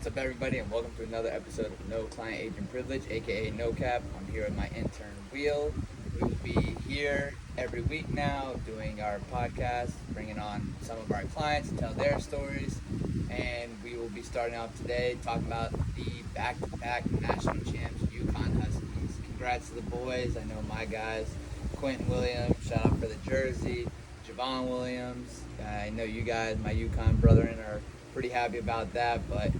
What's up, everybody, and welcome to another episode of No Client Agent Privilege, aka No Cap. I'm here with my intern, Wheel. We will be here every week now doing our podcast, bringing on some of our clients to tell their stories. And we will be starting off today talking about the back-to-back national champs, UConn Huskies. Congrats to the boys. I know my guys, Quentin Williams, shout out for the jersey, Javon Williams. I know you guys, my UConn brethren, are pretty happy about that, but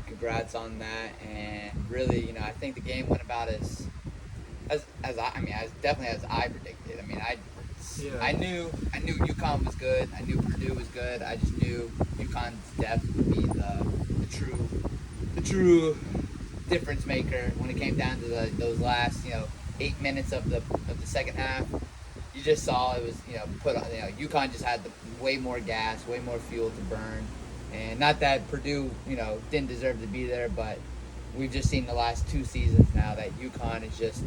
congrats on that. And really, I think the game went about as definitely as I predicted. I knew UConn was good. I knew Purdue was good. I just knew UConn's depth would be the true difference maker when it came down to those last 8 minutes of the second half. You just saw it was UConn just had way more gas, way more fuel to burn. And not that Purdue, didn't deserve to be there, but we've just seen the last 2 seasons now that UConn is just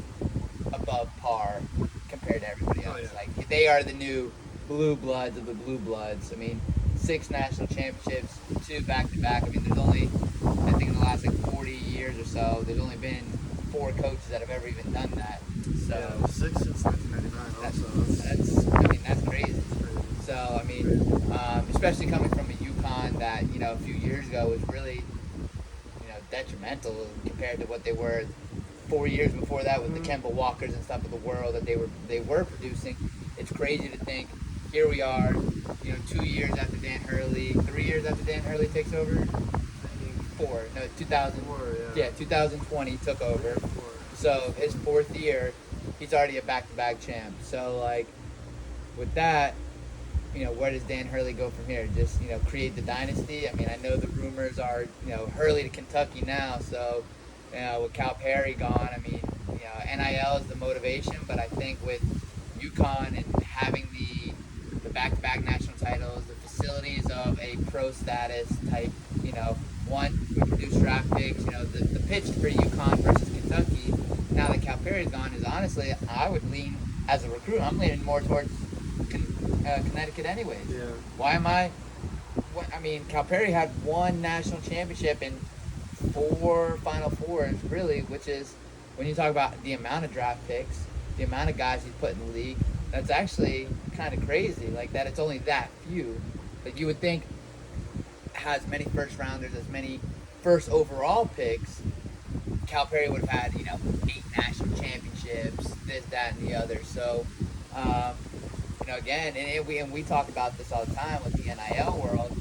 above par compared to everybody else. Oh, yeah. Like, they are the new blue bloods of the blue bloods. 6 national championships, 2 back-to-back. There's only, I think in the last 40 years or so, there's only been 4 coaches that have ever even done that. So yeah, 6 since 1999 that's crazy. So, especially coming from a UConn that, a few years ago was really, detrimental compared to what they were 4 years before that with the Kemba Walkers and stuff of the world that they were producing. It's crazy to think here we are, 2 years after Dan Hurley, 3 years after Dan Hurley takes over. 2020 took over. So his 4th year, he's already a back-to-back champ. So with that, where does Dan Hurley go from here? Just, create the dynasty? I know the rumors are, Hurley to Kentucky now. So, with Calipari gone, NIL is the motivation. But I think with UConn and having the back-to-back national titles, the facilities of a pro status type, one, we produce draft picks. The pitch for UConn versus Kentucky, now that Calipari's gone, is honestly, I would lean, as a recruit, I'm leaning more towards Connecticut anyways. Yeah. Why am I? Calipari had 1 national championship and 4 Final Fours, really, which is, when you talk about the amount of draft picks, the amount of guys he's put in the league, that's actually kind of crazy, that it's only that few. But you would think has many first rounders, as many first overall picks, Calipari would have had, 8 national championships, this, that, and the other. So, again, and we talk about this all the time with the NIL world.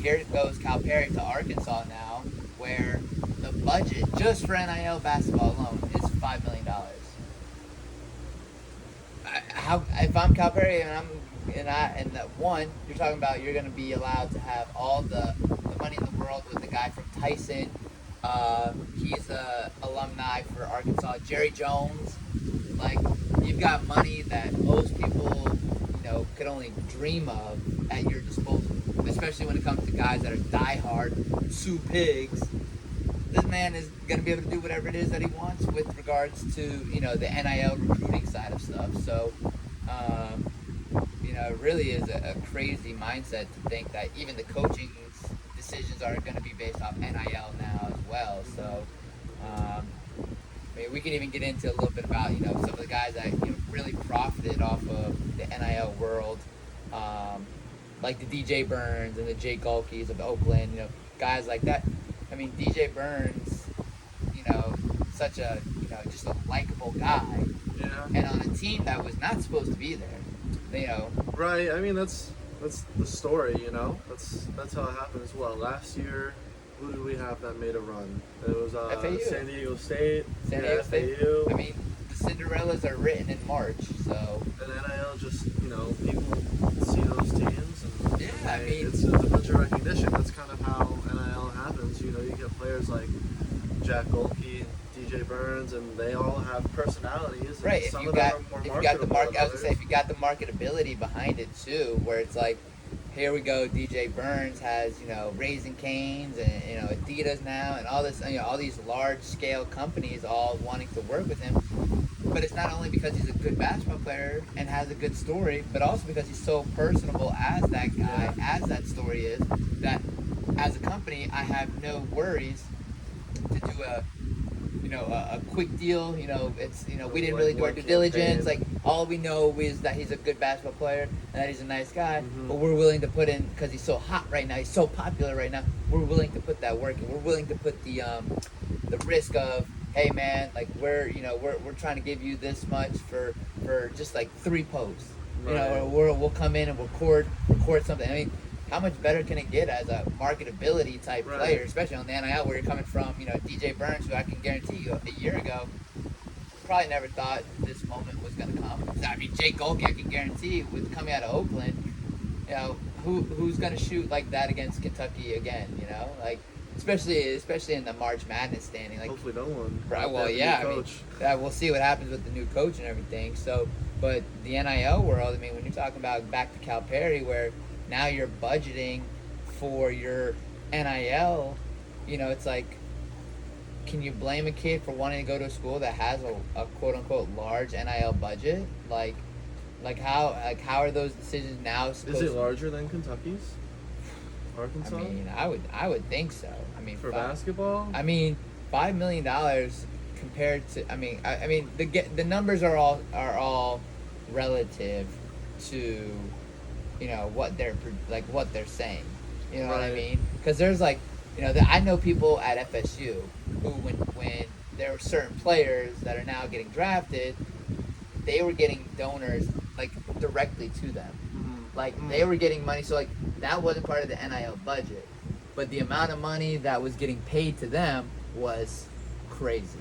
Here goes Calipari to Arkansas now, where the budget just for NIL basketball alone is $5 million. If I'm Calipari and one, you're talking about you're going to be allowed to have all the money in the world with the guy from Tyson. He's a alumni for Arkansas. Jerry Jones. You've got money that most people, could only dream of at your disposal, especially when it comes to guys that are diehard Sioux Pigs. This man is going to be able to do whatever it is that he wants with regards to, the NIL recruiting side of stuff. So, it really is a crazy mindset to think that even the coaching decisions are going to be based off NIL now as well. So, we can even get into a little bit about, some of the guys that, really profited off of the NIL world, like the DJ Burns and the Jake Golkis of Oakland, guys like that. DJ Burns, such a, just a likable guy. Yeah. And on a team that was not supposed to be there, Right. That's the story. That's how it happened as well. Last year, who did we have that made a run? It was FAU. San Diego State. San Diego State. FAU. The Cinderellas are written in March, so. And NIL just, people see those teams, and Yeah, it's a bunch of recognition. That's kind of how NIL happens. You get players like Jack Golke, DJ Burns, and they all have personalities. And right. Some If you of got, them are more if you got the marketable market, I was than gonna say, if you got the marketability behind it too, where it's like, here we go, DJ Burns has, Raising Cane's and, Adidas now, and all this, all these large scale companies all wanting to work with him. But it's not only because he's a good basketball player and has a good story, but also because he's so personable as that guy, as that story is, that as a company, I have no worries to do a quick deal. It's we didn't Like really do our one due diligence. campaign. Like all we know is that he's a good basketball player and that he's a nice guy. Mhm. But we're willing to put in because he's so hot right now. He's so popular right now. We're willing to put that work in. We're willing to put the risk of, hey man, like we're trying to give you this much for just like 3 posts. Right. Or we'll come in and record something. I mean, how much better can it get as a marketability type Right. player, especially on the NIL where you're coming from, DJ Burns, who I can guarantee you a year ago probably never thought this moment was going to come. I mean, Jake Golke, I can guarantee, with coming out of Oakland, who's going to shoot like that against Kentucky again? Like especially in the March Madness standing. Like, Hopefully no one. right, well, They have a new yeah, I mean, coach. we'll see what happens with the new coach and everything. So, but the NIL world, I mean, when you're talking about back to Calipari, where now you're budgeting for your NIL, it's like, can you blame a kid for wanting to go to a school that has a quote unquote large NIL budget? How are those decisions now supposed Is it larger than Kentucky's? Arkansas? I mean, I would think so. I mean, for basketball? I mean, $5 million compared to. I mean, the numbers are all relative to, what they're saying. You know what I Right. mean? Because there's I know people at FSU who, when there were certain players that are now getting drafted, they were getting donors like directly to them. Like they were getting money, so like that wasn't part of the NIL budget, but the amount of money that was getting paid to them was crazy.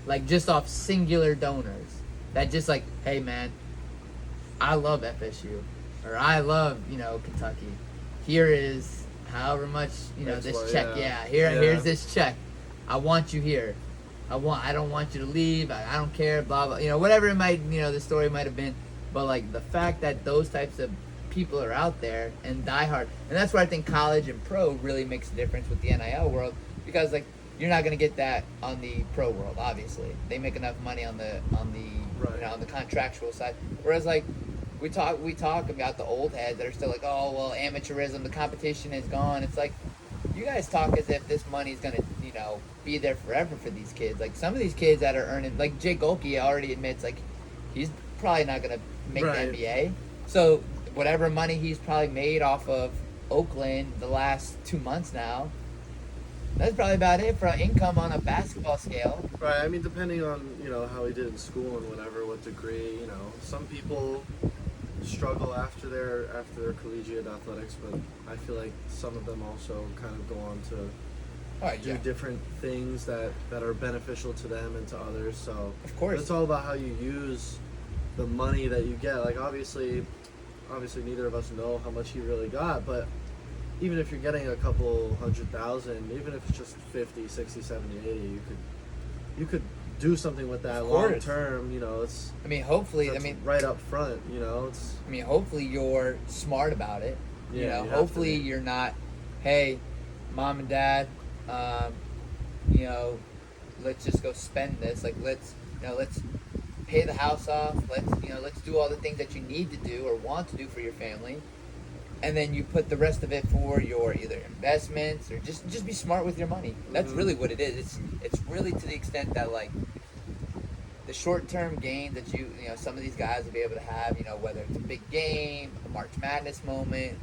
Like just off singular donors, that just like, hey man, I love FSU, or I love Kentucky. Here is however much That's this why, check. yeah. Here's this check. I want you here. I don't want you to leave. I don't care. Blah blah. Whatever it might. The story might have been. But like the fact that those types of people are out there and diehard, and that's where I think college and pro really makes a difference with the NIL world, because like you're not gonna get that on the pro world. Obviously, they make enough money on the Right. on the contractual side. Whereas like we talk about the old heads that are still like, oh well, amateurism, the competition is gone. It's like you guys talk as if this money's gonna be there forever for these kids. Like some of these kids that are earning, like Jake Golke already admits, like he's probably not gonna make Right. the NBA. So whatever money he's probably made off of Oakland the last 2 months now, that's probably about it for income on a basketball scale. Right. I mean, depending on how he did in school and whatever, what degree. Some people struggle after their collegiate athletics, but I feel like some of them also kind of go on to do different things that are beneficial to them and to others. So Of course. it's all about how you use the money that you get. Like obviously neither of us know how much he really got, but even if you're getting a couple 100,000, even if it's just 50, 60, 70, 80, you could do something with that Of long course. term. It's I mean, hopefully, that's right up front. It's hopefully you're smart about it. Yeah, you have to Hopefully be. you're not, hey, mom and dad, let's just go spend this. Like let's pay the house off. Let's do all the things that you need to do or want to do for your family, and then you put the rest of it for your either investments or just be smart with your money. That's Mhm. really what it is. It's really to the extent that like the short-term gain that some of these guys will be able to have, whether it's a big game, a March Madness moment,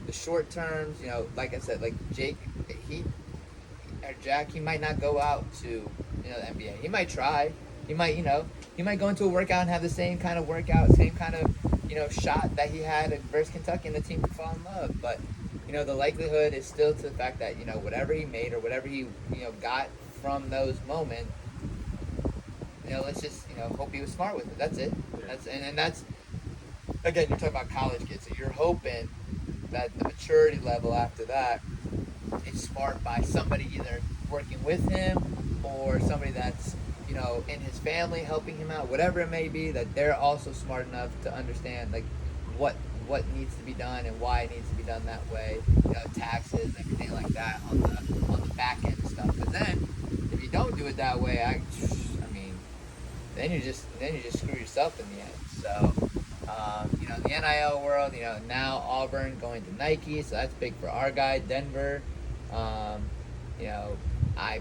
the short terms, like I said, like Jake, or Jack, he might not go out to, the NBA. He might try. He might go into a workout and have the same kind of workout, same kind of, shot that he had versus Kentucky, and the team would fall in love. But, the likelihood is still to the fact that, whatever he made or whatever he, got from those moments, let's just, hope he was smart with it. That's it. Yeah. And that's, again, you're talking about college kids, so you're hoping that the maturity level after that is smart by somebody either working with him or somebody that's, in his family helping him out, whatever it may be, that they're also smart enough to understand, like, what needs to be done and why it needs to be done that way, taxes, everything like that on the back end stuff. But then, if you don't do it that way, I mean, then you just screw yourself in the end. So, the NIL world, now Auburn going to Nike, so that's big for our guy. Denver, You know, I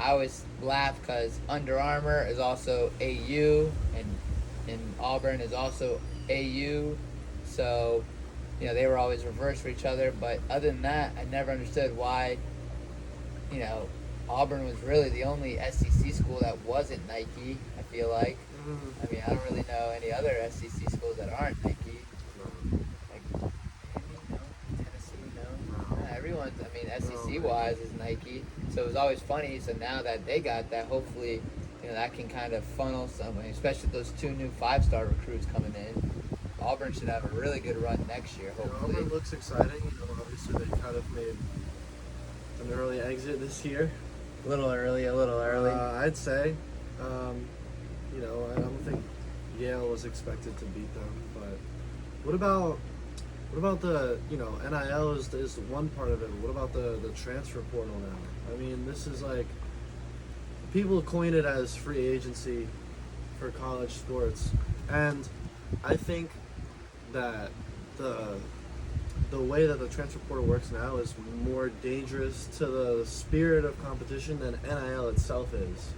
always laugh because Under Armour is also AU, and Auburn is also AU, so they were always reversed for each other. But other than that, I never understood why Auburn was really the only SEC school that wasn't Nike. I feel like. I mean, I don't really know any other SEC schools that aren't Nike. Like Miami, no. Tennessee, no. Everyone's, I mean, SEC wise is Nike. So it was always funny. So now that they got that, hopefully, that can kind of funnel somewhere, especially those 2 new 5-star recruits coming in. Auburn should have a really good run next year, hopefully. Auburn looks exciting. Obviously they kind of made an early exit this year. A little early. I'd say. I don't think Yale was expected to beat them, but what about the NIL is the one part of it. What about the transfer portal now? I mean, this is like people coin it as free agency for college sports, and I think that the way that the transfer portal works now is more dangerous to the spirit of competition than NIL itself is.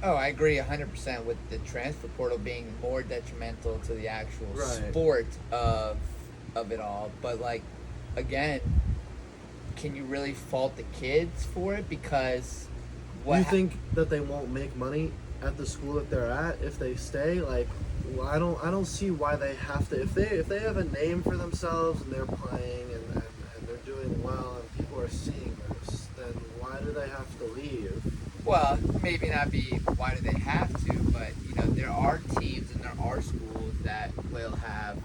Oh, I agree 100% with the transfer portal being more detrimental to the actual Right. sport of it all. But, like, again, can you really fault the kids for it? Because You think that they won't make money at the school that they're at if they stay? Like, well, I don't see why they have to. If they have a name for themselves and they're playing and they're doing well and people are seeing this, then why do they have to leave? Well, maybe not be why do they have to, but there are teams and there are schools that will have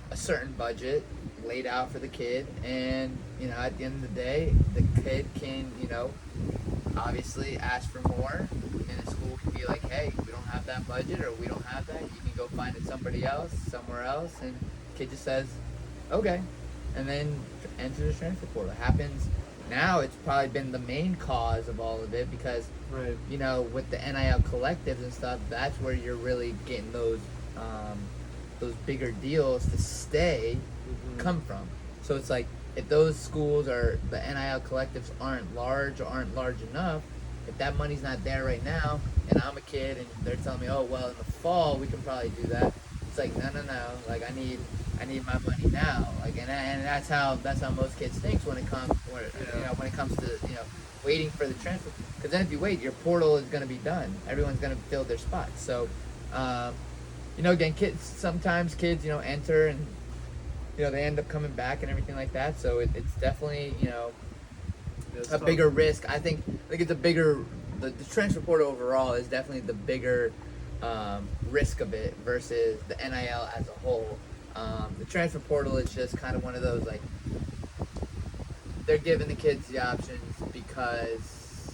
a certain budget laid out for the kid, and at the end of the day, the kid can obviously ask for more, and the school can be like, hey, we don't have that budget, or we don't have that. You can go find it somebody else, somewhere else, and the kid just says, okay, and then enters the transfer portal. It happens. Now it's probably been the main cause of all of it because, Right. With the NIL collectives and stuff, that's where you're really getting those bigger deals to stay come from. So it's like if those schools or the NIL collectives aren't large or aren't large enough, if that money's not there right now, and I'm a kid and they're telling me, oh well, in the fall we can probably do that. It's like no. Like I need my money now. Like and that's how most kids think when it comes when it comes to waiting for the transfer. Because then if you wait, your portal is going to be done. Everyone's going to fill their spots. So again, sometimes kids enter and they end up coming back and everything like that. So it's definitely a bigger risk. I think it's a bigger the transfer portal overall is definitely the bigger risk of it versus the NIL as a whole. The transfer portal is just kind of one of those, like, they're giving the kids the options because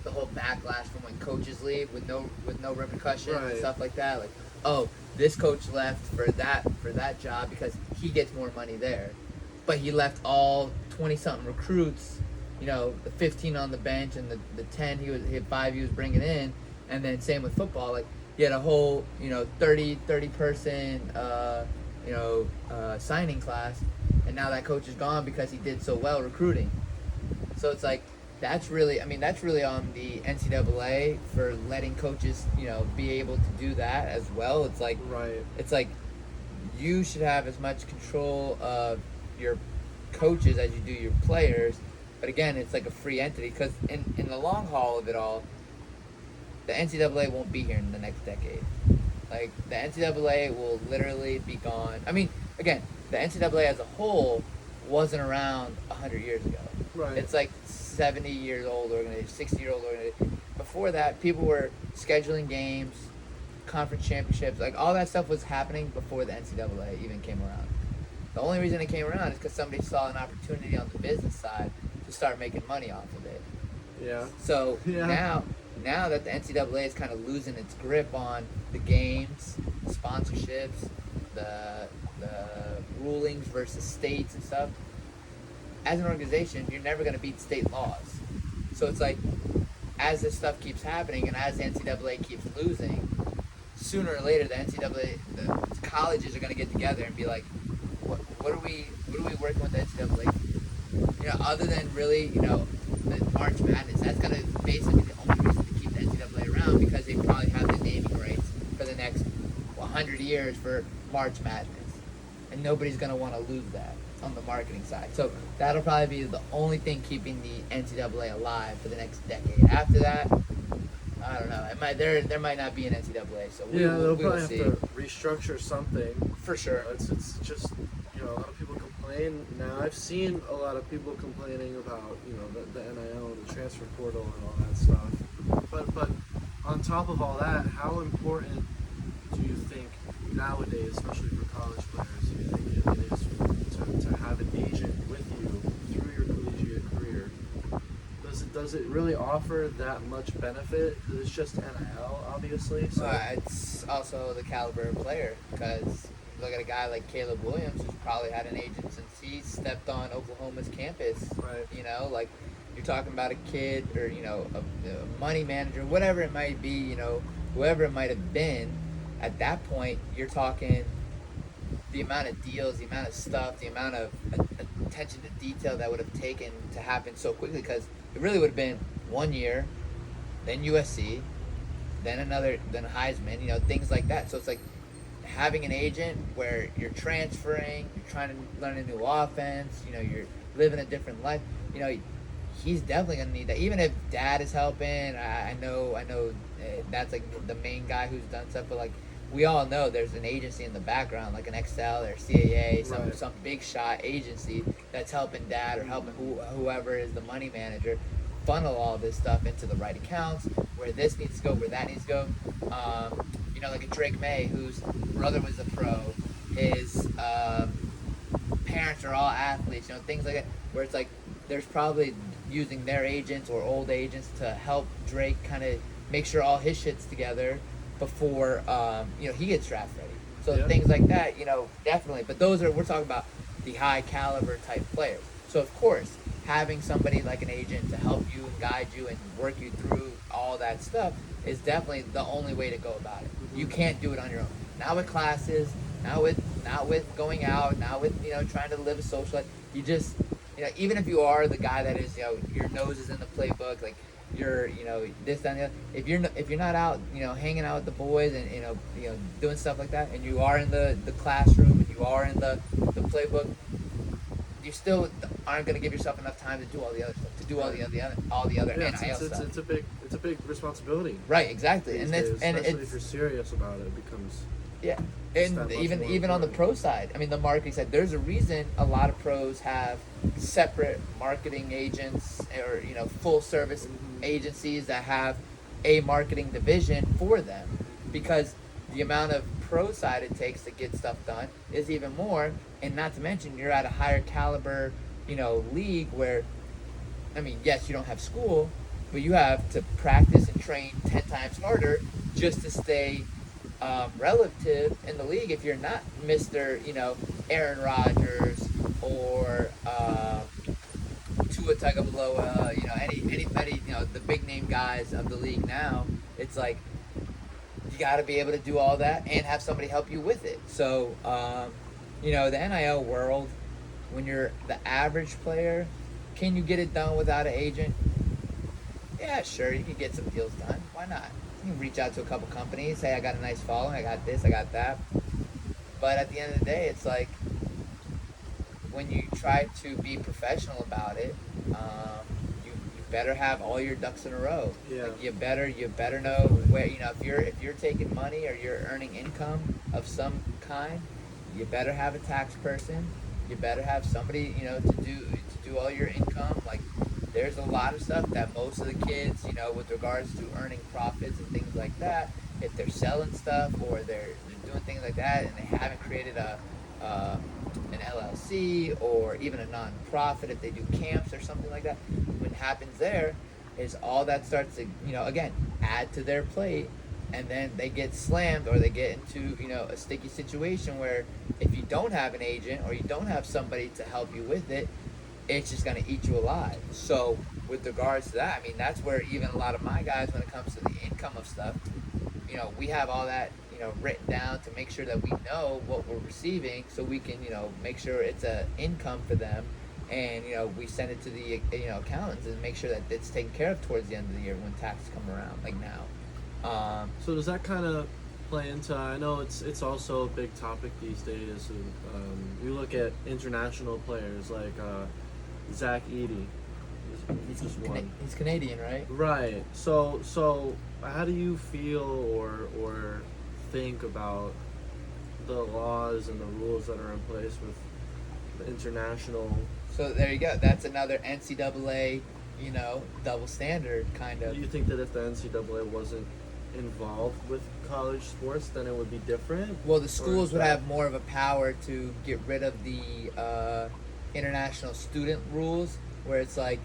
the whole backlash from when coaches leave with no repercussions and Right. stuff like that. Like, oh, this coach left for that job because he gets more money there, but he left all 20-something recruits, the 15 on the bench and the 10 he had 5 he was bringing in, and then same with football. Like, you had a whole 30 person signing class, and now that coach is gone because he did so well recruiting. So it's like that's really on the NCAA for letting coaches be able to do that as well. It's like Right. it's like you should have as much control of your coaches as you do your players. But again, it's like a free entity because in the long haul of it all, the NCAA won't be here in the next decade. Like, the NCAA will literally be gone. I mean, again, the NCAA as a whole wasn't around 100 years ago. Right. It's like 70 years old organization, 60-year-old organization. Before that, people were scheduling games, conference championships, like all that stuff was happening before the NCAA even came around. The only reason it came around is because somebody saw an opportunity on the business side to start making money off of it. Yeah. So Yeah. now that the NCAA is kind of losing its grip on the games, sponsorships, the rulings versus states and stuff, as an organization, you're never going to beat state laws. So it's like, as this stuff keeps happening and as the NCAA keeps losing, sooner or later the colleges are going to get together and be like, what are we working with the NCAA? Other than really, the March Madness. That's gonna basically be the only reason to keep the NCAA around, because they probably have the naming rights for the next 100 years for March Madness, and nobody's gonna want to lose that on the marketing side. So that'll probably be the only thing keeping the NCAA alive for the next decade. After that, I don't know. It might there might not be an NCAA. So they'll we probably will have see. to restructure something. For sure. It's just, a lot of people complain now. I've seen a lot of people complaining about the NIL and the transfer portal and all that stuff. But on top of all that, how important do you think nowadays, especially for college players, do you think it is to have an agent with you through your collegiate career? Does it really offer that much benefit? Because it's just NIL, obviously. So It's also the caliber of player, because look at a guy like Caleb Williams, who's probably had an agent since he stepped on Oklahoma's campus. Right. Like you're talking about a kid, or a money manager, whatever it might be, whoever it might have been. At that point, you're talking the amount of deals, the amount of stuff, the amount of attention to detail that would have taken to happen so quickly, because it really would have been 1 year, then USC, then Heisman, things like that. So it's like having an agent where you're transferring, you're trying to learn a new offense, you're living a different life. He's definitely gonna need that. Even if dad is helping, I know that's like the main guy who's done stuff, but like we all know there's an agency in the background, like an Excel or C.A.A., some big shot agency that's helping dad or helping whoever is the money manager funnel all this stuff into the right accounts, where this needs to go, where that needs to go. Like a Drake May, whose brother was a pro, his parents are all athletes, things like that, where it's like there's probably using their agents or old agents to help Drake kind of make sure all his shit's together before he gets draft ready. So things like that, definitely. But we're talking about the high caliber type players. So of course, having somebody like an agent to help you and guide you and work you through all that stuff is definitely the only way to go about it. You can't do it on your own. Not with classes, not with going out, not with trying to live a social life. You just even if you are the guy that is your nose is in the playbook, like you're this that, and the other. If you're not out hanging out with the boys and doing stuff like that, and you are in the classroom and you are in the playbook, you still aren't going to give yourself enough time to do all the other stuff, to do all the other NIL stuff. It's a big responsibility. Right, exactly. Especially if you're serious about it, it becomes and even on the pro side, I mean the marketing side, there's a reason a lot of pros have separate marketing agents or full service agencies that have a marketing division for them, because the amount of pro side it takes to get stuff done is even more. And not to mention, you're at a higher caliber league where, I mean, yes, you don't have school, but you have to practice and train 10 times harder just to stay relative in the league. If you're not Mr. Aaron Rodgers or Tua Tagovailoa, anybody, the big name guys of the league now, it's like you got to be able to do all that and have somebody help you with it. So, the NIL world, when you're the average player, can you get it done without an agent? Yeah, sure, you can get some deals done. Why not? You can reach out to a couple companies, say, I got a nice following, I got this, I got that. But at the end of the day, it's like, when you try to be professional about it, you better have all your ducks in a row. Yeah. Like you better know where, if you're taking money or you're earning income of some kind, you better have a tax person. You better have somebody, to do all your income. Like, there's a lot of stuff that most of the kids, with regards to earning profits and things like that, if they're selling stuff or they're doing things like that and they haven't created an LLC or even a non-profit, if they do camps or something like that, what happens there is all that starts to, again, add to their plate, and then they get slammed or they get into, a sticky situation where if you don't have an agent or you don't have somebody to help you with it, it's just going to eat you alive. So with regards to that, I mean, that's where even a lot of my guys, when it comes to the income of stuff, we have all that, written down to make sure that we know what we're receiving, so we can, make sure it's a income for them. and we send it to the accountants and make sure that it's taken care of towards the end of the year when taxes come around, like now. So does that kind of play into? I know it's also a big topic these days. You look at international players like Zach Edey. He's just one. He's Canadian, right? Right. So how do you feel or think about the laws and the rules that are in place with the international? So there you go. That's another NCAA, double standard kind of. Do you think that if the NCAA wasn't involved with college sports, then it would be different? Well, the schools would have more of a power to get rid of the international student rules, where it's like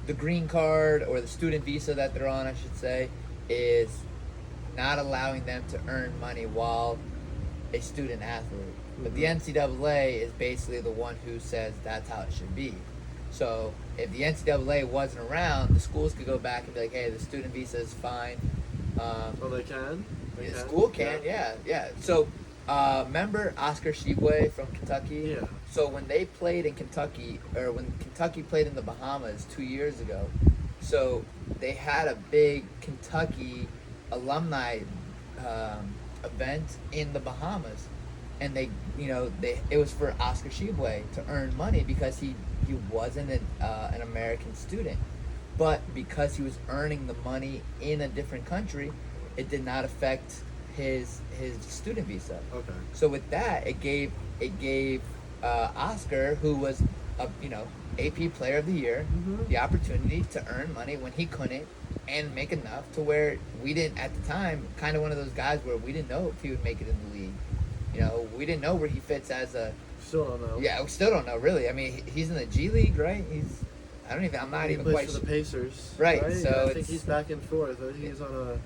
the green card or the student visa that they're on, I should say, is not allowing them to earn money while a student athlete. But the NCAA is basically the one who says that's how it should be. So if the NCAA wasn't around, the schools could go back and be like, hey, the student visa is fine. Oh, they can? The school can, yeah. So remember Oscar Tshiebwe from Kentucky? Yeah. So when they played in Kentucky, or when Kentucky played in the Bahamas 2 years ago, so they had a big Kentucky alumni event in the Bahamas, and it was for Oscar Tshiebwe to earn money because he wasn't an American student, but because he was earning the money in a different country, it did not affect his student visa. Okay. So with that, it gave Oscar, who was a AP Player of the Year, the opportunity to earn money when he couldn't, and make enough to where we didn't at the time. Kind of one of those guys where we didn't know if he would make it in the league. We didn't know where he fits as a. Still don't know. Yeah, we still don't know really. I mean, he's in the G League, right? I'm not even quite. He plays for the Pacers. Right. So So I think he's back and forth. He's on a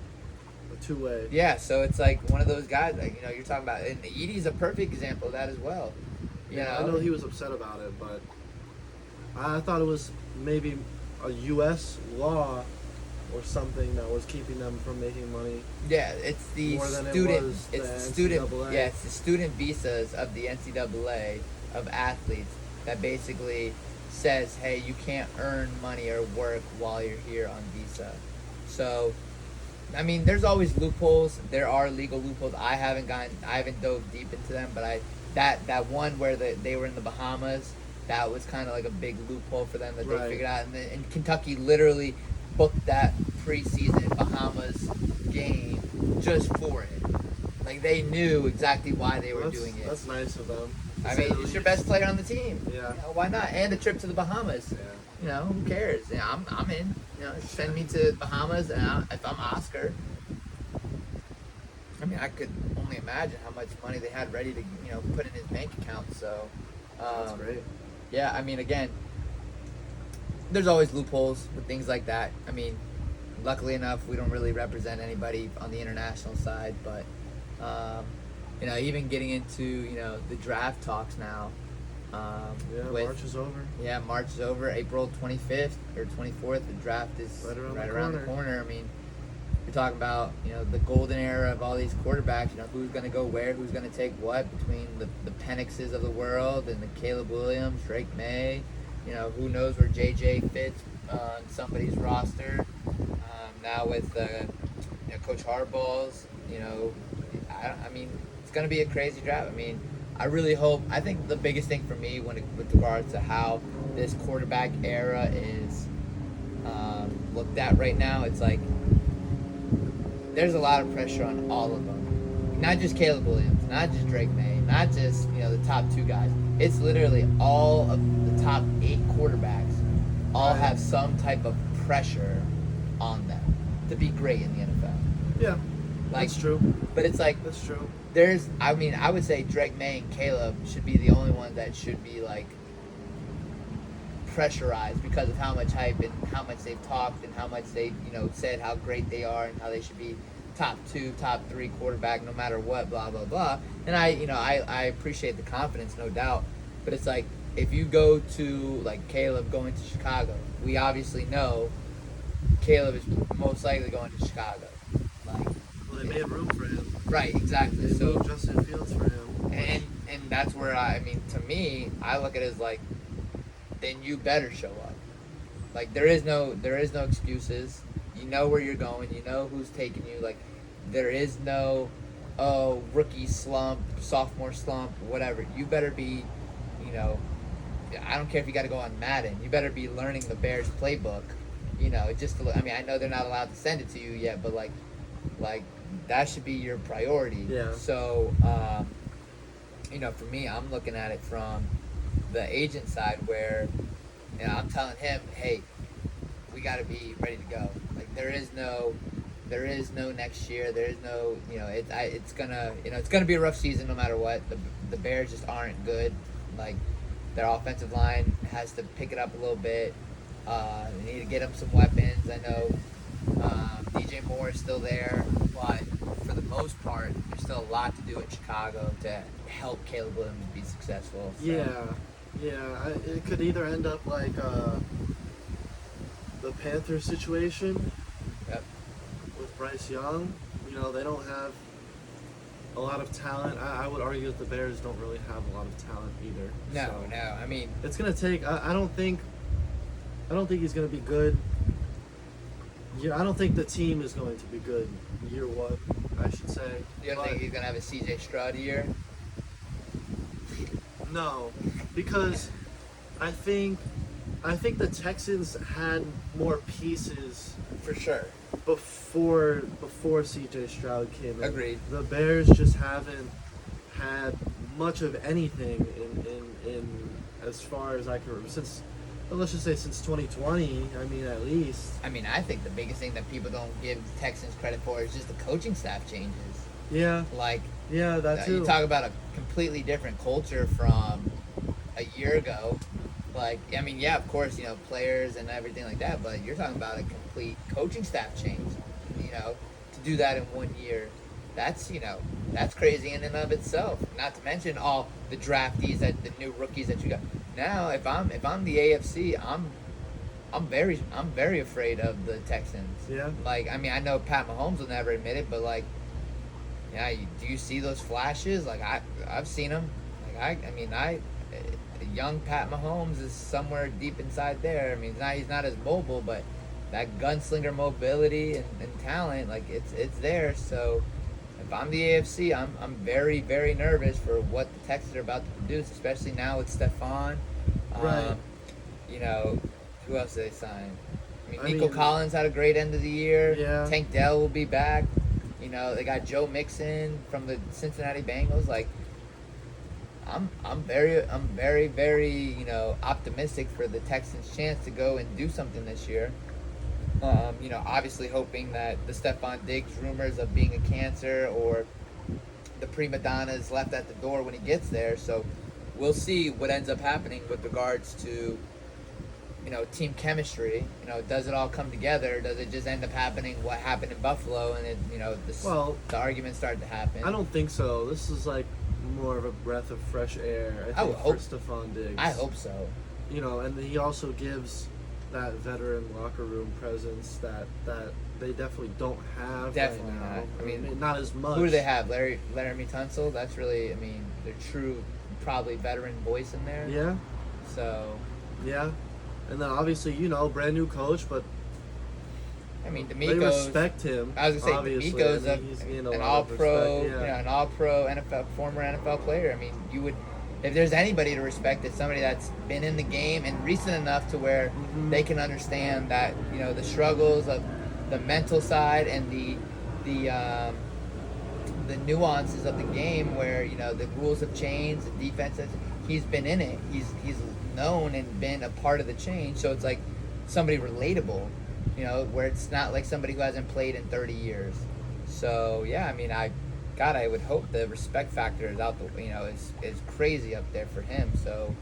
two-way. Yeah, so it's like one of those guys, like, you're talking about, and Edie's a perfect example of that as well. I know he was upset about it, but I thought it was maybe a U.S. law or something that was keeping them from making money. Yeah, it's the More than it student. was the It's the student. NCAA. Yeah, it's the student visas of the NCAA of athletes that basically says, hey, you can't earn money or work while you're here on visa. So, I mean, there's always loopholes. There are legal loopholes. I haven't dove deep into them, but that one where they were in the Bahamas, that was kind of like a big loophole for them that Right. they figured out. And Kentucky literally booked that preseason Bahamas game just for it. Like, they knew exactly why they were doing it. That's nice of them. I mean, it's your best player on the team. Yeah. Why not? And a trip to the Bahamas. Yeah. Who cares? I'm in. Send me to Bahamas, and if I'm Oscar, I mean, I could only imagine how much money they had ready to, put in his bank account. So, That's great. yeah, I mean, again, there's always loopholes with things like that. I mean, luckily enough, we don't really represent anybody on the international side, but, even getting into, the draft talks now. March is over. Yeah, March is over. April 25th or 24th, the draft is right around the corner. I mean, you're talking about, the golden era of all these quarterbacks, who's going to go where, who's going to take what between the Penixes of the world and the Caleb Williams, Drake May. Who knows where JJ fits on somebody's roster. Now with, Coach Harbaugh's, I mean, it's going to be a crazy draft. I mean, I think the biggest thing for me with regards to how this quarterback era is looked at right now, it's like there's a lot of pressure on all of them. Not just Caleb Williams, not just Drake May, not just, the top two guys. It's literally all of the top 8 quarterbacks all have some type of pressure on them to be great in the NFL. Yeah, that's true. But it's like, That's true. I would say Drake May and Caleb should be the only ones that should be like pressurized because of how much hype and how much they've talked and how much they said how great they are and how they should be top 2, top 3 quarterback no matter what, blah blah blah. And I appreciate the confidence, no doubt. But it's like, if you go to like Caleb going to Chicago, we obviously know Caleb is most likely going to Chicago. Well, they made room for him. Right, exactly. They So moved Justin Fields for him. and that's where to me, I look at it as like, then you better show up. Like there is no excuses. You know where you're going. You know who's taking you. Like there is no rookie slump, sophomore slump, whatever. You better be, you know, I don't care if you got to go on Madden. You better be learning the Bears playbook. You know, just to, I mean, I know they're not allowed to send it to you yet, but like that should be your priority. Yeah. So, you know, for me, I'm looking at it from the agent side where, you know, I'm telling him, hey, we got to be ready to go. Like there is no next year. There is no, you know, it's gonna be a rough season no matter what. The Bears just aren't good. Like their offensive line has to pick it up a little bit. They need to get them some weapons. I know DJ Moore is still there, but for the most part, there's still a lot to do in Chicago to help Caleb Williams be successful. So. Yeah. It could either end up like the Panthers situation. Yep. With Bryce Young. You know, they don't have a lot of talent. I would argue that the Bears don't really have a lot of talent either. No. I mean, it's gonna take. I don't think he's gonna be good. I don't think the team is going to be good year one, I should say. You don't think he's gonna have a CJ Stroud year? No, because I think the Texans had more pieces For sure. before CJ Stroud came in. Agreed. The Bears just haven't had much of anything in as far as I can remember since. Well, let's just say since 2020. I mean, at least. I mean, I think the biggest thing that people don't give Texans credit for is just the coaching staff changes. Yeah. Like, yeah, that too. You talk about a completely different culture from a year ago. Like, I mean, yeah, of course, you know, players and everything like that, but you're talking about a complete coaching staff change. You know, to do that in 1 year, that's, you know, that's crazy in and of itself. Not to mention all the draftees, the new rookies that you got. Now, if I'm the AFC, I'm very afraid of the Texans. Yeah. Like, I mean, I know Pat Mahomes will never admit it, but like, yeah, do you see those flashes? Like I've seen them. Like young Pat Mahomes is somewhere deep inside there. I mean, he's not as mobile, but that gunslinger mobility and talent, like it's there. So if I'm the AFC, I'm very, very nervous for what the Texans are about to produce, especially now with Stephon. Right. You know, who else did they sign? I mean, Nico Collins had a great end of the year. Yeah. Tank Dell will be back. You know, they got Joe Mixon from the Cincinnati Bengals. Like, I'm very, very, you know, optimistic for the Texans' chance to go and do something this year. You know, obviously hoping that the Stephon Diggs rumors of being a cancer or the prima donna is left at the door when he gets there. So we'll see what ends up happening with regards to, you know, team chemistry. You know, does it all come together? Does it just end up happening what happened in Buffalo and it, you know, the arguments started to happen? I don't think so. This is like more of a breath of fresh air. I think for Stephon Diggs. I hope so. You know, and he also gives that veteran locker room presence that they definitely don't have. Definitely right now. not. I mean, not as much. Who do they have? Laramie Tunsil. That's really, I mean, the true, probably veteran voice in there. Yeah. So. Yeah, and then obviously, you know, brand new coach, but I mean, they D'Amico's. respect him. I was gonna say D'Amico's an All-Pro, yeah. an All-Pro NFL former NFL player. I mean, you would, if there's anybody to respect, it's somebody that's been in the game and recent enough to where they can understand that, you know, the struggles of the mental side and the nuances of the game, where, you know, the rules have changed, the defense has. He's been in it. He's known and been a part of the change. So it's like somebody relatable, you know, where it's not like somebody who hasn't played in 30 years. So yeah, I mean, I would hope the respect factor is out the, you know, is crazy up there for him. So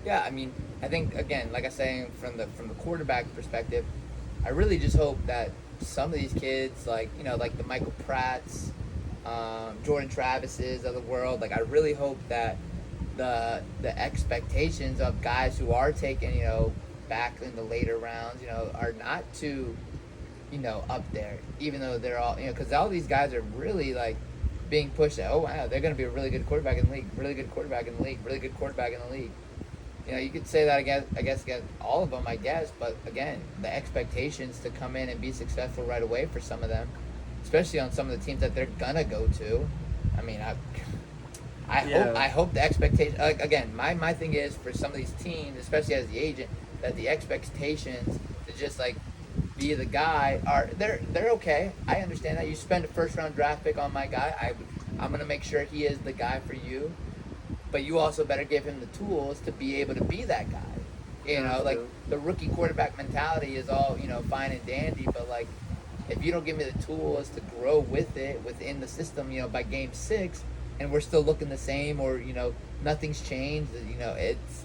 yeah, I mean, I think again, like I say, from the quarterback perspective, I really just hope that some of these kids, like, you know, like the Michael Pratts, Jordan Travis's of the world, like I really hope that the expectations of guys who are taken, you know, back in the later rounds, you know, are not too, you know, up there, even though they're all, you know, because all these guys are really like being pushed at, oh wow, they're going to be a really good quarterback in the league, really good quarterback in the league, really good quarterback in the league. you could say that against all of them, I guess. But again, the expectations to come in and be successful right away for some of them, especially on some of the teams that they're gonna go to. I mean, I hope the expectation. Again, my thing is for some of these teams, especially as the agent, that the expectations to just like be the guy are they're okay. I understand that you spend a first round draft pick on my guy. I'm gonna make sure he is the guy for you, but you also better give him the tools to be able to be that guy. Like the rookie quarterback mentality is all fine and dandy, but like if you don't give me the tools to grow with it within the system, by game 6, and we're still looking the same, or nothing's changed,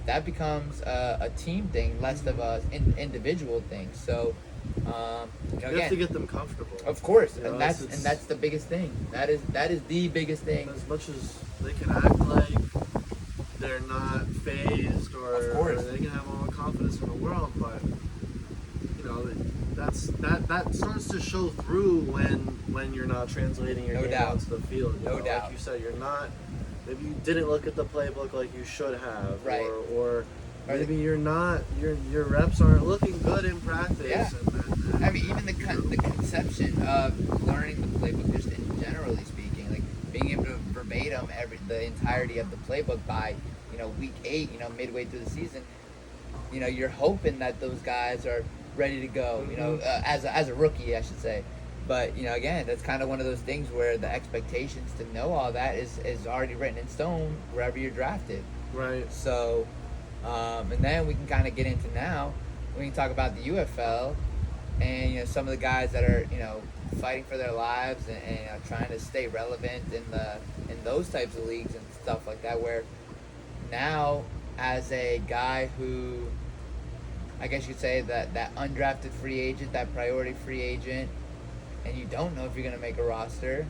that becomes a team thing, less of a individual thing. So you have to get them comfortable. Of course, and that's the biggest thing. That is the biggest thing. As much as they can act like they're not phased, or they can have all the confidence in the world, but that starts to show through when you're not translating your game onto the field. No doubt. Like you said, you're not. Maybe you didn't look at the playbook like you should have, right? Or maybe you're not. Your reps aren't looking good in practice. Yeah. And I mean, even the conception of learning the playbook, just in generally speaking, like being able to verbatim the entirety of the playbook by week 8, midway through the season, you're hoping that those guys are ready to go, as a rookie, I should say. But again, that's kind of one of those things where the expectations to know all that is already written in stone wherever you're drafted. Right. So, and then we can kind of get into now. We can talk about the UFL and some of the guys that are fighting for their lives and trying to stay relevant in those types of leagues and stuff like that. Where now, as a guy who, I guess you could say that undrafted free agent, that priority free agent, and you don't know if you're going to make a roster,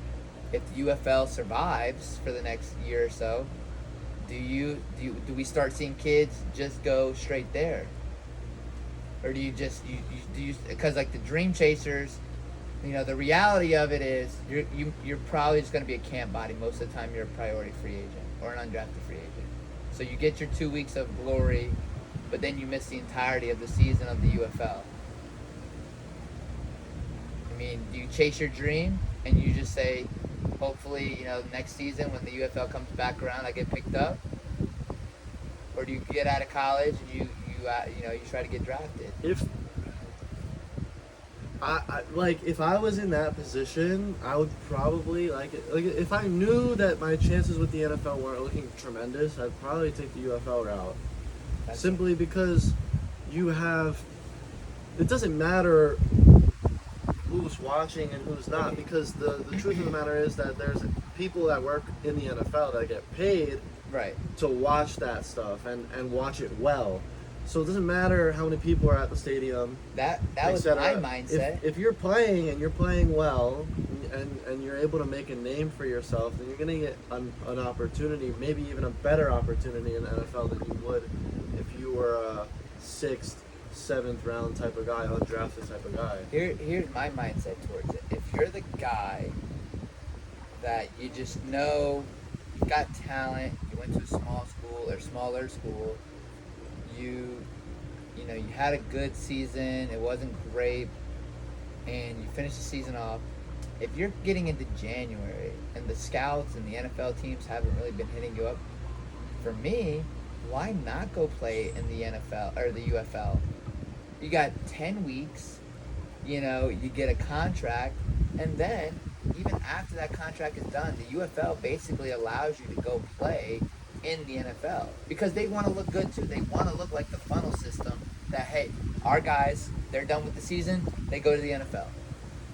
if the UFL survives for the next year or so, do we start seeing kids just go straight there? Or do you because like the dream chasers, the reality of it is you're probably just going to be a camp body most of the time. You're a priority free agent or an undrafted free agent. So you get your 2 weeks of glory, but then you miss the entirety of the season of the UFL. I mean, do you chase your dream and you just say, hopefully, next season when the UFL comes back around, I get picked up? Or do you get out of college and you try to get drafted? If I was in that position, I would probably like if I knew that my chances with the NFL weren't looking tremendous, I'd probably take the UFL route. Simply because it doesn't matter who's watching and who's not, because the truth of the matter is that there's people that work in the NFL that get paid to watch that stuff and watch it well. So it doesn't matter how many people are at the stadium. That was my mindset. If you're playing and you're playing well and you're able to make a name for yourself, then you're going to get an opportunity, maybe even a better opportunity in the NFL than you would if you were a 6th, 7th round type of guy, undrafted type of guy. Here's my mindset towards it. If you're the guy that you just know you got talent, you went to a small school or smaller school, you had a good season, it wasn't great, and you finished the season off. If you're getting into January and the scouts and the NFL teams haven't really been hitting you up, for me, why not go play in the NFL or the UFL? You got 10 weeks, you get a contract, and then even after that contract is done, the UFL basically allows you to go play in the NFL because they want to look good too. They want to look like the funnel system that, hey, our guys, they're done with the season, they go to the NFL.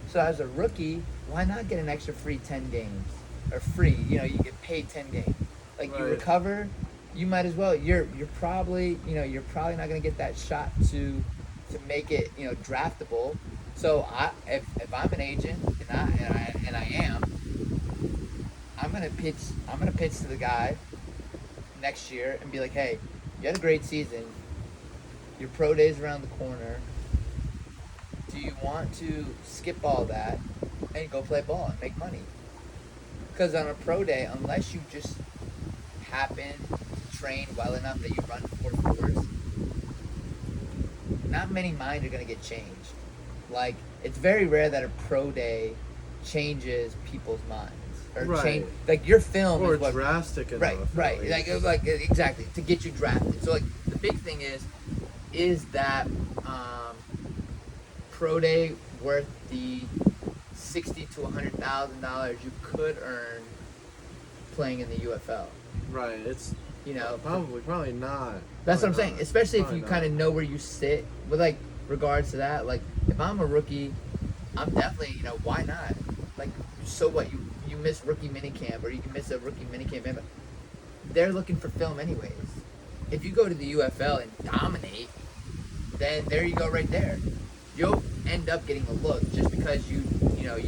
So as a rookie, why not get an extra free 10 games? Or free, you get paid 10 games. Like you recover, you might as well. You're probably not going to get that shot to make it, draftable. So if I'm an agent and I am, I'm going to pitch to the guy next year and be like, hey, you had a great season. Your pro day's around the corner. Do you want to skip all that and go play ball and make money? Because on a pro day, unless you just happen to train well enough that you run power fours, not many minds are going to get changed. Like, it's very rare that a pro day changes people's minds. Or Right. change, like, your film Or is what... drastic enough. Right. at least. Like, exactly, to get you drafted. So, like, the big thing is that pro day worth the $60,000 to $100,000 you could earn playing in the UFL? Right. It's You know, probably not. that's what I'm Probably saying. not. Especially if Probably you not. kind of know where you sit with, like, regards to that. Like, if I'm a rookie, I'm definitely, why not? Like, so what? You miss rookie minicamp, or you can miss a rookie minicamp. But they're looking for film anyways. If you go to the UFL and dominate, then there you go right there. You'll end up getting a look just because you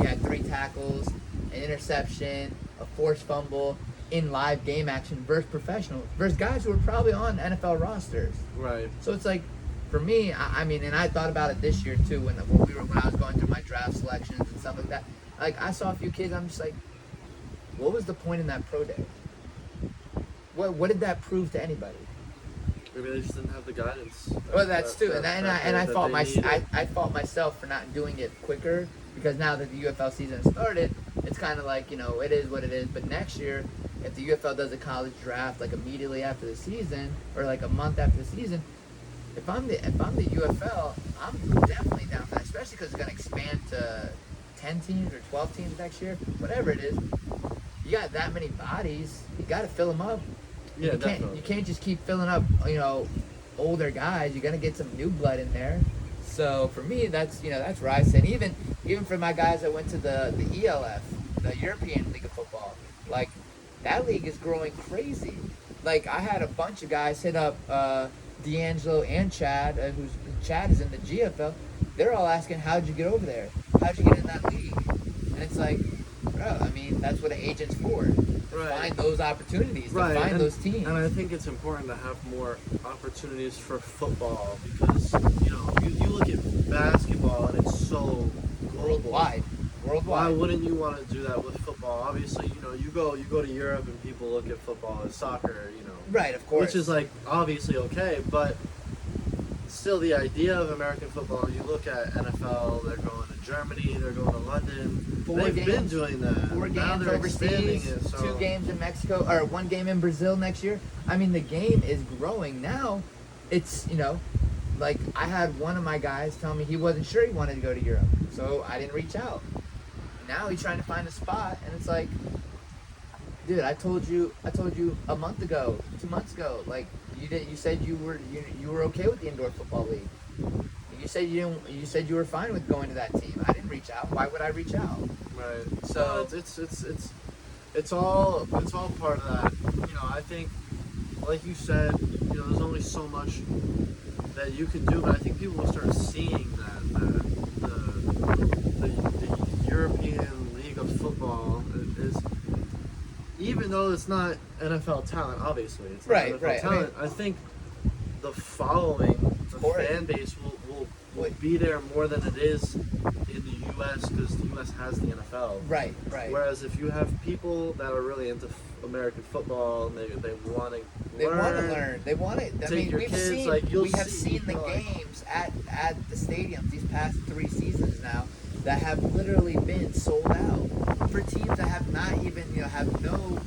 had 3 tackles, an interception, a forced fumble in live game action versus professionals, versus guys who are probably on NFL rosters. Right. So it's like, for me, I mean, and I thought about it this year too when I was going through my draft selections and stuff like that. Like, I saw a few kids, I'm just like, what was the point in that pro day? What did that prove to anybody? Maybe they just didn't have the guidance. Well, that's true, and I that fault they my needed. I fault myself for not doing it quicker, because now that the UFL season has started, it's kind of like, it is what it is. But next year, if the UFL does a college draft like immediately after the season, or like a month after the season, if I'm the UFL, I'm definitely down for that, especially because it's going to expand to 10 teams or 12 teams next year, whatever it is. You got that many bodies, you got to fill them up. Yeah, You can't just keep filling up, older guys. You got to get some new blood in there. So for me, that's where I sit. Even for my guys that went to the ELF, the European League of Football, like, that league is growing crazy. Like, I had a bunch of guys hit up D'Angelo and Chad, Chad is in the GFL. They're all asking, how'd you get over there? How'd you get in that league? And it's like, bro, I mean, that's what an agent's for. Right. Find those opportunities, Right. to find and, those teams. And I think it's important to have more opportunities for football because, you look at basketball and it's so global. Worldwide. Why wouldn't you want to do that with football? Obviously, you go to Europe and people look at football as soccer, Right, of course. which is like obviously okay, but still the idea of American football, you look at NFL, they're going to Germany, they're going to London. They've been doing that. 4 Now games they're expanding overseas, it, so 2 games in Mexico, or 1 game in Brazil next year. I mean, the game is growing. Now, it's, like, I had one of my guys tell me he wasn't sure he wanted to go to Europe, so I didn't reach out. Now he's trying to find a spot, and it's like, dude, I told you a month ago, 2 months ago, like, you said you were okay with the indoor football league. You said you said you were fine with going to that team. I didn't reach out. Why would I reach out? right. So It's all part of that. I think, like you said, there's only so much that you can do, but I think people will start seeing that the European League of Football is, even though it's not NFL talent, obviously it's not Right, NFL right. talent. I think the following, the For it. fan base will be there more than it is in the U.S. because the U.S. has the NFL. right. Whereas if you have people that are really into American football and they want to They want to learn. They want it. I Take mean, your we've kids, seen like, you'll we have see, seen the like- games at the stadiums these past 3 seasons now that have literally been sold out for teams that have not even have no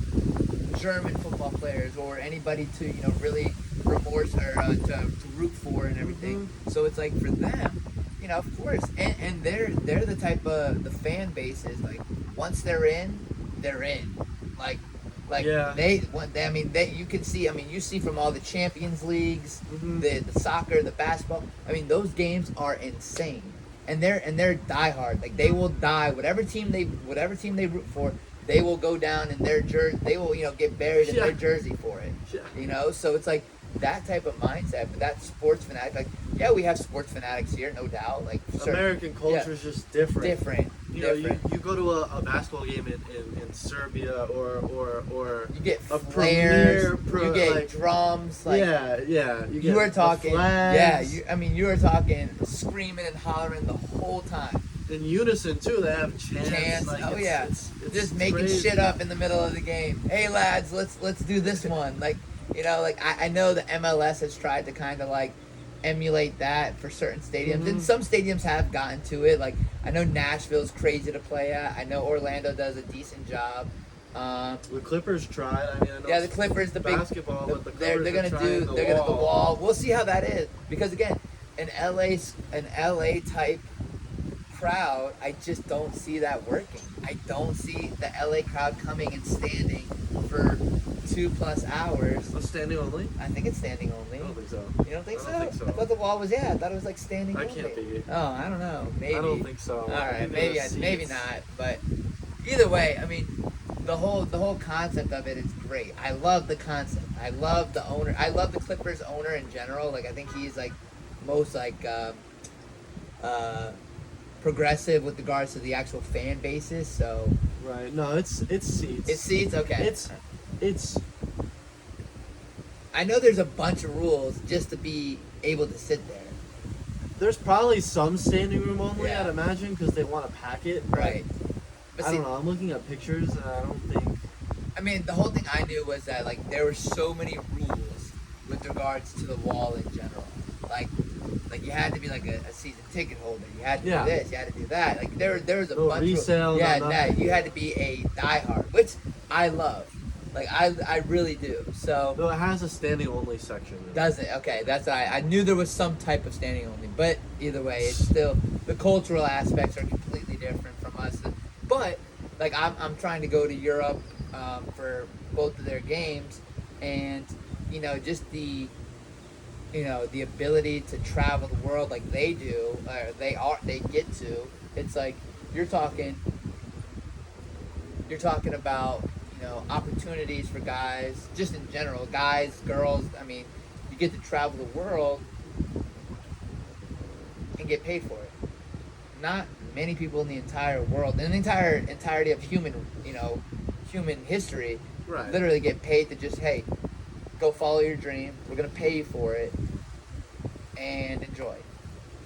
German football players or anybody to really remorse or to root for and everything. So it's like for them, of course, and they're the type of the fan base is like once they're in, like Yeah. you can see. I mean, you see from all the Champions Leagues, Mhm. the soccer, the basketball. I mean, those games are insane, and they're diehard. Like they will die whatever team they root for. They will go down in their jersey. They will get buried in Yeah. their jersey for it. Yeah. So it's like that type of mindset. But that sports fanatic, like yeah, we have sports fanatics here, no doubt. Like American culture is just different. different. You go to a basketball game in Serbia or You get a flares, premier you get like, drums, like yeah. You you are get talking, the flags. you are talking, screaming and hollering the whole time. In unison too. They have chants. Like, oh it's, yeah, it's just making crazy. shit up in the middle of the game. Hey lads, let's do this one. Like You know, like I know the MLS has tried to kind of like emulate that for certain stadiums, and some stadiums have gotten to it. Like I know Nashville's crazy to play at. I know Orlando does a decent job. The Clippers tried. I mean, I know Yeah, the Clippers, the basketball, big, but the they're Clippers gonna are trying do the the wall. wall. We'll see how that is because again, an LA type crowd, I just don't see that working. I don't see the LA crowd coming and standing for 2+ hours. A standing only? I think it's standing only. I don't think so. You don't think I so? don't think so. I thought the wall was I thought it was like standing That only. can't be. Oh, I don't know. Maybe. I don't think so. All right, maybe not. But either way, I mean, the whole concept of it is great. I love the concept. I love the owner. I love the Clippers owner in general. Like I think he's like most like progressive with regards to the actual fan basis. So Right. No, it's seats. it's seats. Okay. It's I know there's a bunch of rules just to be able to sit there. There's probably some standing room only, Yeah. I'd imagine, because they want to pack it. but Right. But I see, don't know. I'm looking at pictures, and I don't think. I mean, the whole thing I knew was that like there were so many rules with regards to the wall in general. Like you had to be like a season ticket holder. You had to Yeah. do this. You had to do that. Like there was a No bunch resale, of no yeah. nothing. You had to be a diehard, which I love. Like I really do. So No, it has a standing only section. in it. does it? Okay, that's I knew there was some type of standing only, but either way, it's still the cultural aspects are completely different from us. But like I'm trying to go to Europe for both of their games, and you know just the ability to travel the world like they do, they get to. It's like you're talking about opportunities for guys, just in general, guys, girls. I mean, you get to travel the world and get paid for it. Not many people in the entire world, in the entirety of human history, Right. literally get paid to just, hey, go follow your dream. We're gonna pay you for it and enjoy.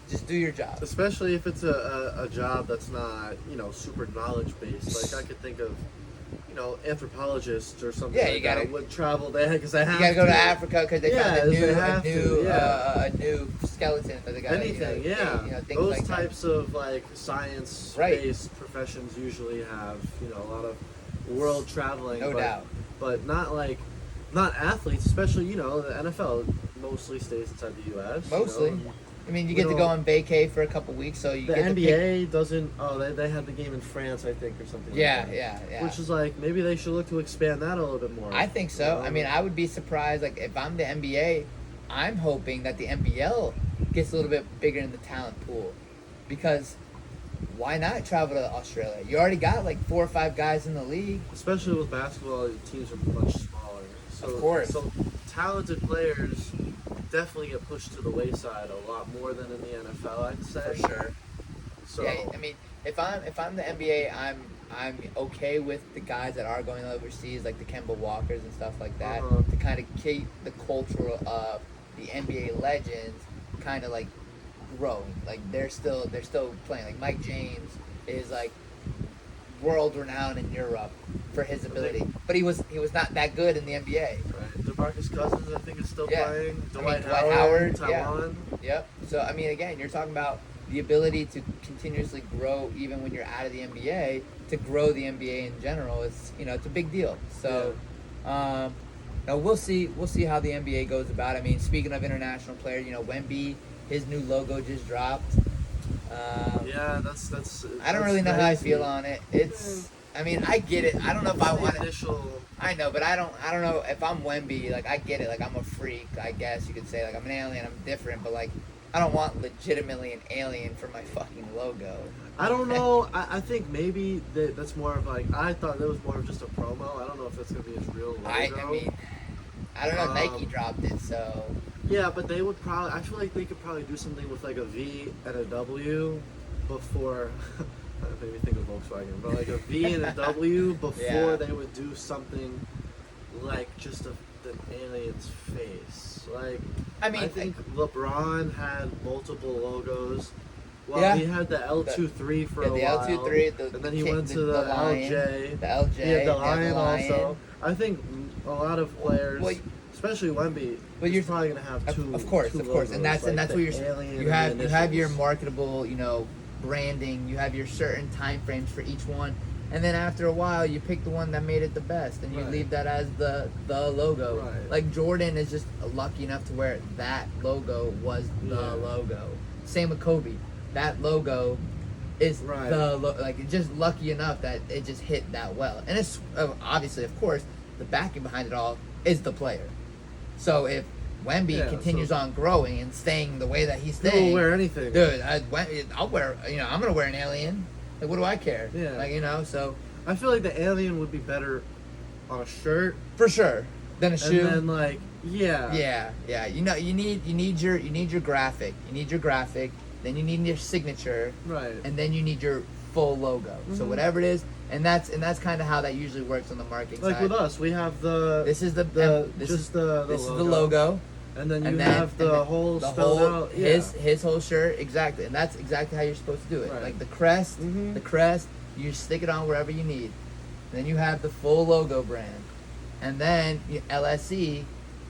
Just do your job. Especially if it's a job that's not, super knowledge based. Like I could think of, anthropologists or something. Yeah, like you gotta- that would travel there because they have You gotta go to to. Africa because they Yeah, found they have to, yeah. a new skeleton that they got. Anything, yeah. Things Those like that. types of like science-based professions usually have, a lot of world traveling. No doubt. But not athletes, especially the NFL mostly stays inside the U.S. Mostly. I mean, you get to go on vacay for a couple weeks, so you The get to pick. NBA doesn't. Oh, they had the game in France, I think, or something. Yeah, like that. yeah. Which is like maybe they should look to expand that a little bit more. I think so. I mean, I would be surprised. Like, if I'm the NBA, I'm hoping that the NBL gets a little bit bigger in the talent pool, because why not travel to Australia? You already got like 4 or 5 guys in the league. Especially with basketball, the teams are much smaller. So, Of course. So talented players definitely get pushed to the wayside a lot more than in the NFL, I'd say. For sure. So Yeah, I mean, if I'm the NBA, I'm okay with the guys that are going overseas, like the Kemba Walkers and stuff like that, Uh-huh. to kind of keep the culture of the NBA legends kind of like growing. Like they're still playing. Like Mike James is like world renowned in Europe for his ability, but he was not that good in the NBA. right. DeMarcus Cousins, I think, is still Yeah. playing. I mean, Dwight Dwight Howard, Howard, yeah. Taiwan. Yep. So I mean, again, you're talking about the ability to continuously grow even when you're out of the NBA. To grow the NBA in general, it's it's a big deal. So, now we'll see how the NBA goes about it. I mean, speaking of international players, Wemby, his new logo just dropped. Yeah, that's. I don't really know how I feel on it. It's. I mean, I get it. I don't know if I want it. Initial. I know, but I don't know if I'm Wemby. Like, I get it. Like, I'm a freak. I guess you could say. Like, I'm an alien. I'm different. But like, I don't want legitimately an alien for my fucking logo. I don't know. I think maybe that's more of like. I thought that was more of just a promo. I don't know if that's gonna be his real logo. I mean, I don't know. Nike dropped it, so. Yeah, but they would probably. I feel like they could probably do something with like a V and a W before. That made me think of Volkswagen, but like a V and a W before Yeah. they would do something like just the alien's face. Like, I mean, I think LeBron had multiple logos. Well, Yeah. he had the L23 for a the while. L23, and then he went to the lion, LJ. the LJ, He had the lion lion also. I think a lot of players, Well, especially Wemby. But He's you're probably gonna have two. of course, two and that's logos, and like that's the what you're. alien You and the have your initials. marketable, branding. You have your certain time frames for each one, and then after a while, you pick the one that made it the best, and you Right. leave that as the logo. Right. Like Jordan is just lucky enough to where that logo was the Yeah. logo. Same with Kobe. That logo is Right. like it's just lucky enough that it just hit that well, and it's obviously, of course, the backing behind it all is the player. So if Wemby Yeah, continues so- on growing and staying the way that he's He'll staying, wear anything. dude, I'll wear. I'm gonna wear an alien. Like, what do I care? Yeah. Like, so I feel like the alien would be better on a shirt, for sure, then a shoe. and then like yeah. You need your graphic. You need your graphic. Then you need your signature, right. and then you need your full logo. So Mhm. whatever it is, and that's kind of how that usually works on the marketing Like side. with us, we have the This is the this is is the logo. and then you And have then the whole the spelled whole out. Yeah. his whole shirt, exactly, and that's exactly how you're supposed to do it. Right. Like the crest, Mhm. you stick it on wherever you need. Then you have the full logo brand, and then LSE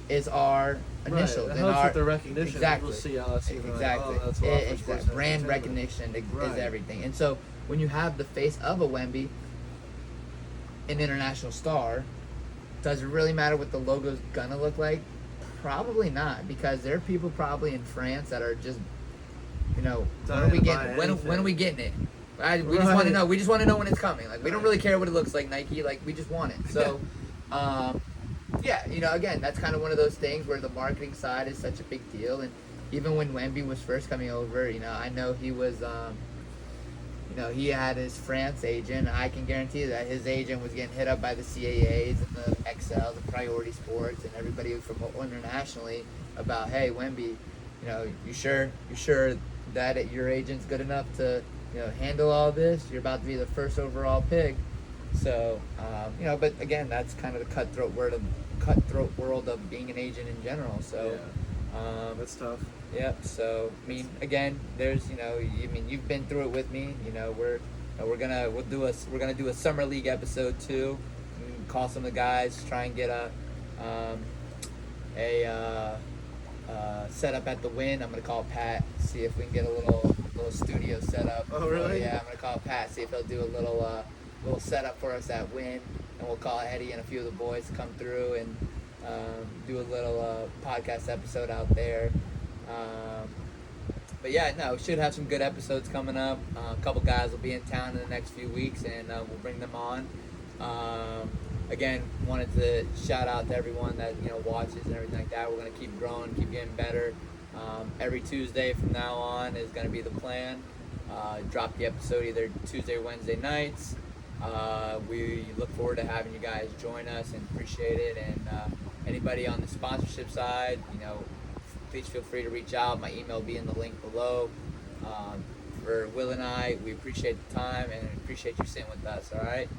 is our initial. Right. It Then helps our with the recognition. exactly. People see LSE and they're Exactly. like, oh, that's Wofford Sports Exactly. Brand Entertainment. recognition is Right. everything. And so when you have the face of a Wemby, an international star, does it really matter what the logo's gonna look like? Probably not, because there are people probably in France that are just, when are Dying we to getting? buy When are we getting it? We just Right. want to know. We just want to know when it's coming. Like, we don't Right. really care what it looks like, Nike. Like, we just want it. So, yeah, again, that's kind of one of those things where the marketing side is such a big deal. And even when Wemby was first coming over, I know he was, he had his France agent. I can guarantee that his agent was getting hit up by the CAAs and the XL, the Priority Sports, and everybody from internationally about, hey, Wemby, you sure that your agent's good enough to handle all this? You're about to be the first overall pick. So, but again, that's kind of the cutthroat world of being an agent in general. So, That's tough. yep. So, I mean, again, there's, you've been through it with me. We're gonna do a summer league episode too. Call some of the guys, try and get a setup at the Win. I'm gonna call Pat, see if we can get a little studio set up. Oh, really? Yeah, I'm gonna call Pat, see if he'll do a little setup for us at Win, and we'll call Eddie and a few of the boys to come through and do a little podcast episode out there. But yeah, no, we should have some good episodes coming up. A couple guys will be in town in the next few weeks, and we'll bring them on. Again, wanted to shout out to everyone that watches and everything like that. We're gonna keep growing, keep getting better. Every Tuesday from now on is gonna be the plan. Drop the episode either Tuesday or Wednesday nights. We look forward to having you guys join us and appreciate it. And anybody on the sponsorship side, please feel free to reach out. My email will be in the link below. For Will and I, we appreciate the time and appreciate you sitting with us. All right.